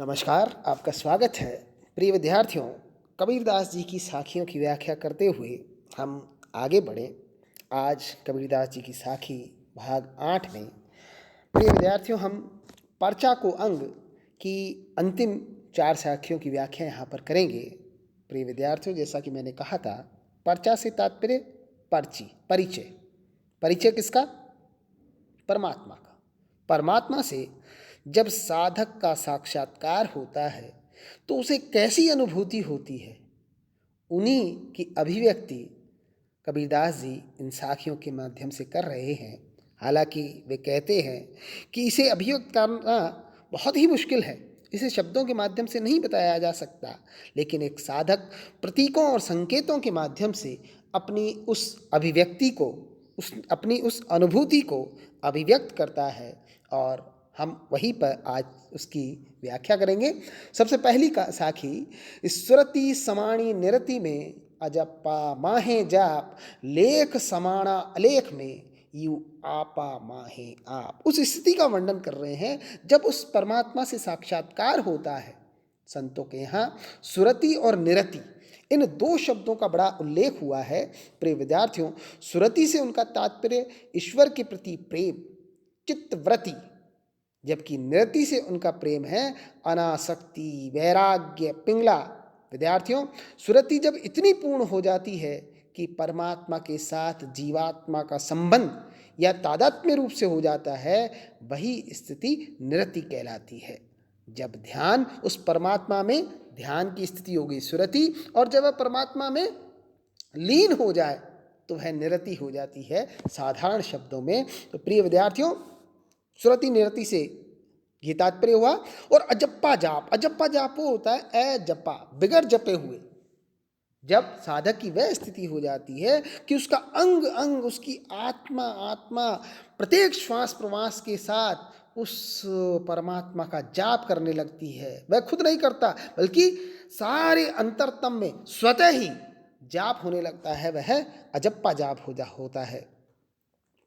नमस्कार, आपका स्वागत है। प्रिय विद्यार्थियों, कबीरदास जी की साखियों की व्याख्या करते हुए हम आगे बढ़े। आज कबीरदास जी की साखी भाग 8 में प्रिय विद्यार्थियों हम पर्चा को अंग की अंतिम 4 साखियों की व्याख्या यहाँ पर करेंगे। प्रिय विद्यार्थियों, जैसा कि मैंने कहा था, पर्चा से तात्पर्य पर्ची, परिचय। परिचय किसका? परमात्मा का। परमात्मा से जब साधक का साक्षात्कार होता है तो उसे कैसी अनुभूति होती है, उन्हीं की अभिव्यक्ति कबीरदास जी इन साखियों के माध्यम से कर रहे हैं। हालांकि वे कहते हैं कि इसे अभिव्यक्त करना बहुत ही मुश्किल है, इसे शब्दों के माध्यम से नहीं बताया जा सकता, लेकिन एक साधक प्रतीकों और संकेतों के माध्यम से अपनी उस अभिव्यक्ति को, अपनी उस अनुभूति को अभिव्यक्त करता है और हम वहीं पर आज उसकी व्याख्या करेंगे। सबसे पहली का साखी सुरति समाणी निरति में अजप्पा माहे जाप लेख समाणा अलेख में यू आपा माहे आप। उस स्थिति का वर्णन कर रहे हैं जब उस परमात्मा से साक्षात्कार होता है। संतों के यहाँ सुरति और निरति, इन दो शब्दों का बड़ा उल्लेख हुआ है। प्रिय विद्यार्थियों, सुरति से उनका तात्पर्य ईश्वर के प्रति प्रेम, चित्तवृत्ति, जबकि निरति से उनका प्रेम है अनासक्ति, वैराग्य, पिंगला। विद्यार्थियों, सुरति जब इतनी पूर्ण हो जाती है कि परमात्मा के साथ जीवात्मा का संबंध या तादात्म्य रूप से हो जाता है, वही स्थिति निरति कहलाती है। जब ध्यान उस परमात्मा में, ध्यान की स्थिति हो गई सुरति, और जब वह परमात्मा में लीन हो जाए तो वह निरति हो जाती है साधारण शब्दों में। तो प्रिय विद्यार्थियों, सुरति निरति से ये तात्पर्य हुआ। और अजप्पा जाप, अजप्पा जाप वो होता है अजप्पा, बिगड़ जपे हुए। जब साधक की वह स्थिति हो जाती है कि उसका अंग अंग, उसकी आत्मा आत्मा प्रत्येक श्वास प्रवास के साथ उस परमात्मा का जाप करने लगती है। वह खुद नहीं करता, बल्कि सारे अंतरतम में स्वतः ही जाप होने लगता है, वह अजप्पा जाप होता है।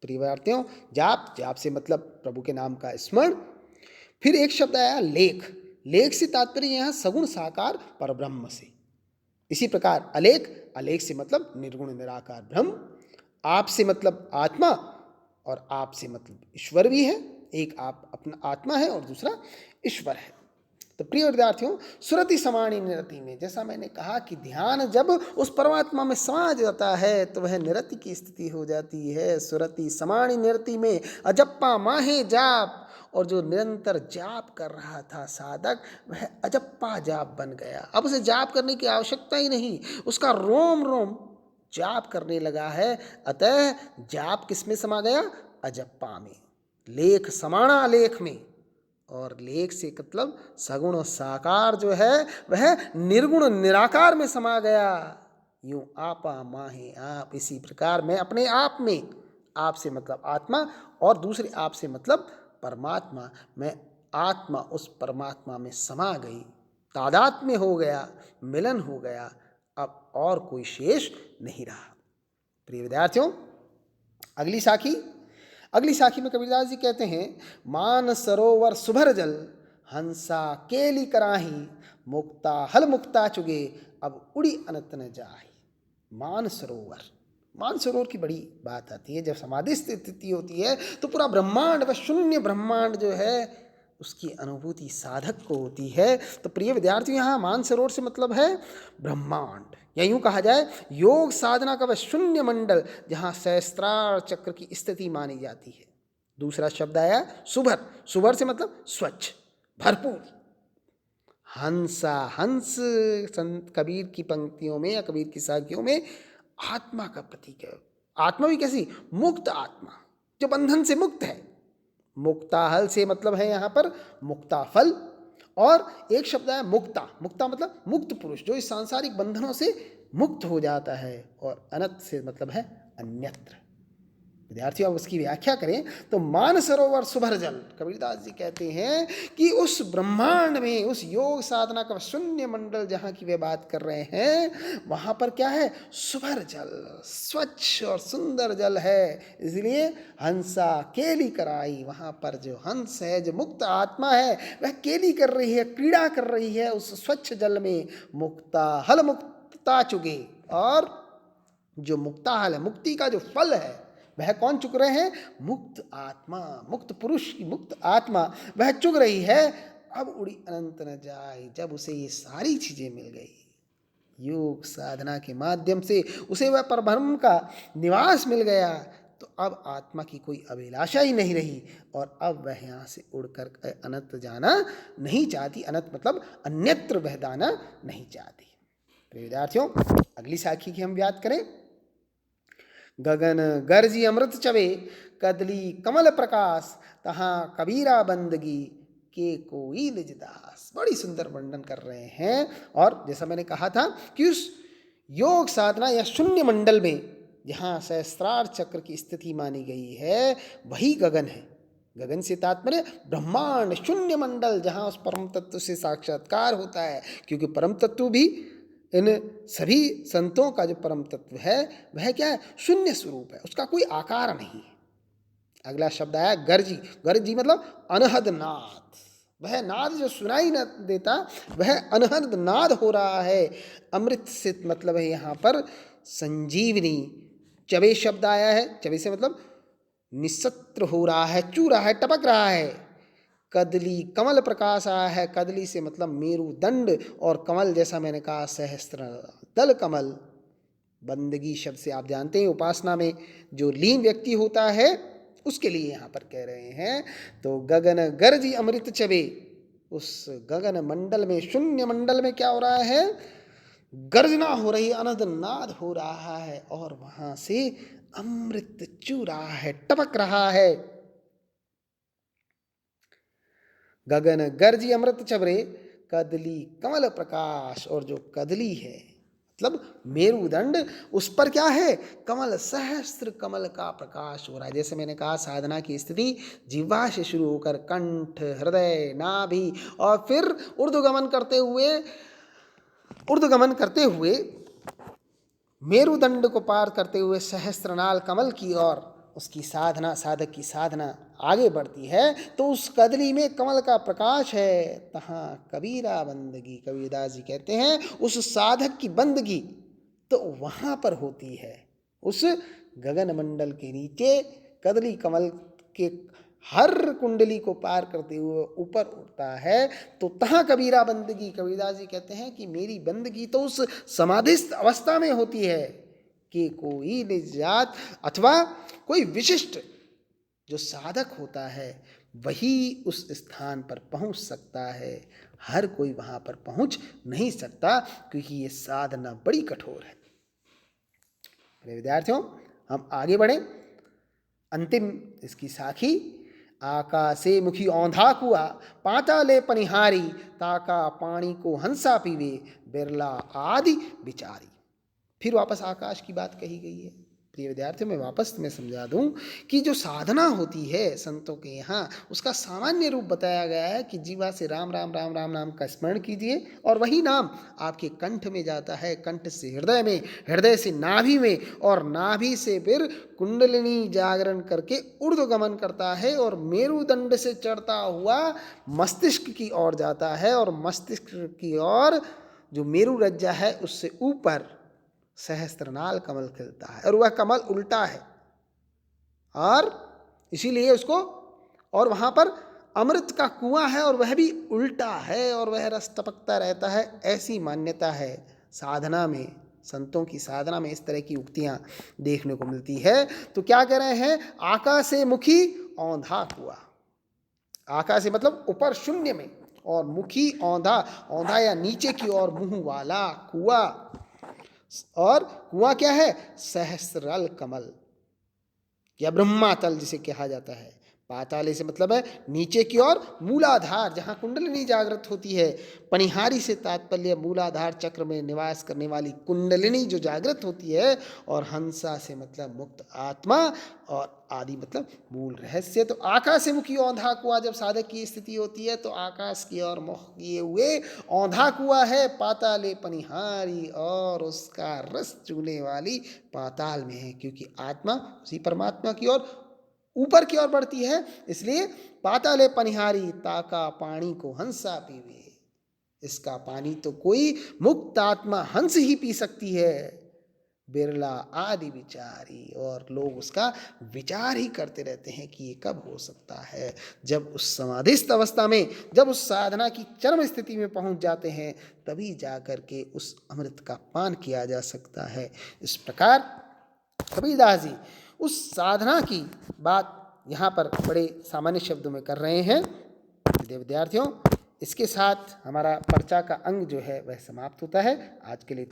प्रिय विद्यार्थियों, जाप, जाप से मतलब प्रभु के नाम का स्मरण। फिर एक शब्द आया लेख, लेख से तात्पर्य यहाँ सगुण साकार परब्रह्म से। इसी प्रकार अलेख, अलेख से मतलब निर्गुण निराकार ब्रह्म। आप से मतलब आत्मा, और आप से मतलब ईश्वर भी है। एक आप अपना आत्मा है और दूसरा ईश्वर है। तो प्रिय विद्यार्थियों, सुरति समाणी निरति में, जैसा मैंने कहा कि ध्यान जब उस परमात्मा में समा जाता है तो वह निरति की स्थिति हो जाती है। सुरति समाणी निरति में अजप्पा माहे जाप, और जो निरंतर जाप कर रहा था साधक, वह अजप्पा जाप बन गया। अब उसे जाप करने की आवश्यकता ही नहीं, उसका रोम रोम जाप करने लगा है। अतः जाप किसमें समा गया? अजप्पा में। लेख समाणा लेख में, और लेख से मतलब सगुण साकार जो है वह निर्गुण निराकार में समा गया। यूं आपा माहे आप। इसी प्रकार मैं अपने आप में, आप से मतलब आत्मा और दूसरे आप से मतलब परमात्मा, मैं आत्मा उस परमात्मा में समा गई, तादात्म्य हो गया, मिलन हो गया। अब और कोई शेष नहीं रहा। प्रिय विद्यार्थियों, अगली साखी, अगली साखी में कबीरदास जी कहते हैं, मान सरोवर सुभर जल हंसा केली कराही मुक्ता हल मुक्ता चुगे अब उड़ी अनंत न जाही। मान सरोवर, मान सरोवर की बड़ी बात आती है। जब समाधि स्थिति होती है तो पूरा ब्रह्मांड, वह शून्य ब्रह्मांड जो है, उसकी अनुभूति साधक को होती है। तो प्रिय विद्यार्थियों, यहाँ मानसरोवर से मतलब है ब्रह्मांड, या यूं कहा जाए योग साधना का वह शून्य मंडल जहाँ सहस्त्रार चक्र की स्थिति मानी जाती है। दूसरा शब्द आया सुभर, सुभर से मतलब स्वच्छ, भरपूर। हंसा, हंस संत कबीर की पंक्तियों में या कबीर की साखियों में आत्मा का प्रतीक है। आत्मा भी कैसी? मुक्त आत्मा, जो बंधन से मुक्त है। मुक्ताहल से मतलब है यहाँ पर मुक्ता फल। और एक शब्द है मुक्ता, मुक्ता मतलब मुक्त पुरुष, जो इस सांसारिक बंधनों से मुक्त हो जाता है। और अनंत से मतलब है अन्यत्र। विद्यार्थियों अब उसकी व्याख्या करें तो मानसरोवर सुभर जल, कबीरदास जी कहते हैं कि उस ब्रह्मांड में, उस योग साधना का शून्य मंडल जहाँ की वे बात कर रहे हैं, वहाँ पर क्या है? सुभर जल, स्वच्छ और सुंदर जल है। इसलिए हंसा केली कराई, वहाँ पर जो हंस है, जो मुक्त आत्मा है, वह केली कर रही है, क्रीड़ा कर रही है उस स्वच्छ जल में। मुक्ता हल मुक्ता चुगे, और जो मुक्ता हल है, मुक्ति का जो फल है, वह कौन चुग रहे हैं? मुक्त आत्मा, मुक्त पुरुष की मुक्त आत्मा वह चुग रही है। अब उड़ी अनंत न जाए, जब उसे ये सारी चीजें मिल गई, योग साधना के माध्यम से उसे वह परब्रह्म का निवास मिल गया, तो अब आत्मा की कोई अभिलाषा ही नहीं रही, और अब वह यहाँ से उड़कर अनंत जाना नहीं चाहती। अनंत मतलब अन्यत्र वह जाना नहीं चाहती। तो विद्यार्थियों, अगली साखी की हम बात करें। गगन गर्जी अमृत चवे, कदली कमल प्रकाश, तहाँ कबीरा बंदगी के कोई निजदास। बड़ी सुंदर वर्णन कर रहे हैं। और जैसा मैंने कहा था कि उस योग साधना या शून्य मंडल में जहाँ सहस्त्रार चक्र की स्थिति मानी गई है, वही गगन है। गगन से तात्पर्य ब्रह्मांड, शून्य मंडल, जहाँ उस परम तत्व से साक्षात्कार होता है। क्योंकि परम तत्व भी, इन सभी संतों का जो परम तत्व है, वह क्या है? शून्य स्वरूप है, उसका कोई आकार नहीं है। अगला शब्द आया गर्जी। गर्जी मतलब अनहद नाद, वह नाद जो सुनाई न देता, वह अनहद नाद हो रहा है। अमृत से मतलब है यहाँ पर संजीवनी। चवे शब्द आया है, चवे से मतलब निस्सत्र हो रहा है, चू रहा है, टपक रहा है। कदली कमल प्रकाश आया है, कदली से मतलब मेरुदंड, और कमल जैसा मैंने कहा सहस्त्र दल कमल। बंदगी शब्द से आप जानते हैं उपासना में जो लीन व्यक्ति होता है, उसके लिए यहाँ पर कह रहे हैं। तो गगन गर्जी अमृत चबे, उस गगन मंडल में, शून्य मंडल में क्या हो रहा है? गर्जना हो रही है, अनंत नाद हो रहा है, और वहां से अमृत चू रहा है, टपक रहा है। गगन गर्जी अमृत चबरे, कदली कमल प्रकाश, और जो कदली है मतलब मेरुदंड, उस पर क्या है? कमल, सहस्त्र कमल का प्रकाश हो रहा है। जैसे मैंने कहा, साधना की स्थिति जिह्वा से शुरू होकर कंठ, हृदय, नाभि, और फिर ऊर्ध्वगमन करते हुए मेरुदंड को पार करते हुए सहस्त्रनाल कमल की ओर उसकी साधना, साधक की साधना आगे बढ़ती है। तो उस कदली में कमल का प्रकाश है, तहाँ कबीरा बंदगी। कबीरदास जी कहते हैं उस साधक की बंदगी तो वहाँ पर होती है, उस गगन मंडल के नीचे कदली कमल के हर कुंडली को पार करते हुए ऊपर उठता है, तो तहाँ कबीरा बंदगी। कबीरदास जी कहते हैं कि मेरी बंदगी तो उस समाधिस्थ अवस्था में होती है कि कोई निजात, अथवा कोई विशिष्ट जो साधक होता है वही उस स्थान पर पहुंच सकता है। हर कोई वहां पर पहुंच नहीं सकता, क्योंकि ये साधना बड़ी कठोर है। मेरे विद्यार्थियों, हम आगे बढ़े। अंतिम इसकी साखी, आकाशे मुखी औंधा कुआ, पाताले पनिहारी, ताका पानी को हंसा पीवे, बिरला आदि विचारी। फिर वापस आकाश की बात कही गई है। प्रिय विद्यार्थियों, मैं वापस तुम्हें समझा दूं कि जो साधना होती है संतों के यहाँ, उसका सामान्य रूप बताया गया है कि जीवा से राम राम राम राम नाम का स्मरण कीजिए, और वही नाम आपके कंठ में जाता है, कंठ से हृदय में, हृदय से नाभि में, और नाभि से फिर कुंडलिनी जागरण करके ऊर्ध्वगमन करता है, और मेरुदंड से चढ़ता हुआ मस्तिष्क की ओर जाता है, और मस्तिष्क की ओर जो मेरुरज्जा है उससे ऊपर सहस्त्रनाल कमल खिलता है, और वह कमल उल्टा है, और इसीलिए उसको, और वहाँ पर अमृत का कुआं है और वह भी उल्टा है, और वह रस टपकता रहता है। ऐसी मान्यता है साधना में, संतों की साधना में इस तरह की उक्तियाँ देखने को मिलती है। तो क्या कह रहे हैं? आकाशे मुखी औंधा कुआं। आकाश से मतलब ऊपर शून्य में, और मुखी औंधा, औंधा या नीचे की ओर मुंह वाला कुआं। और कुआं क्या है? सहस्त्रल कमल या ब्रह्मातल जिसे कहा जाता है। पाताले से मतलब है नीचे की ओर, मूलाधार जहाँ कुंडलिनी जागृत होती है। पनिहारी से तात्पर्य मूलाधार चक्र में निवास करने वाली कुंडलिनी जो जागृत होती है। और हंसा से मतलब मुक्त आत्मा, और आदि मतलब मूल रहस्य। तो आकाशमुखी औंधा कुआं जब साधक की स्थिति होती है तो आकाश की ओर मुख किए हुए औंधा कुआं है पाताले पनिहारी, और उसका रस चूने वाली पाताल में है, क्योंकि आत्मा उसी परमात्मा की ओर ऊपर की ओर बढ़ती है। इसलिए पाताले पनिहारी ताका पानी को हंसा पीवे। इसका पानी तो कोई मुक्त आत्मा हंस ही पी सकती है। बिरला आदि विचारी, और लोग उसका विचार ही करते रहते हैं कि ये कब हो सकता है। जब उस समाधिस्थ अवस्था में, जब उस साधना की चरम स्थिति में पहुंच जाते हैं, तभी जाकर के उस अमृत का पान किया जा सकता है। इस प्रकार कबीरदास जी उस साधना की बात यहाँ पर बड़े सामान्य शब्दों में कर रहे हैं। विद्यार्थियों, इसके साथ हमारा पर्चा का अंग जो है वह समाप्त होता है। आज के लिए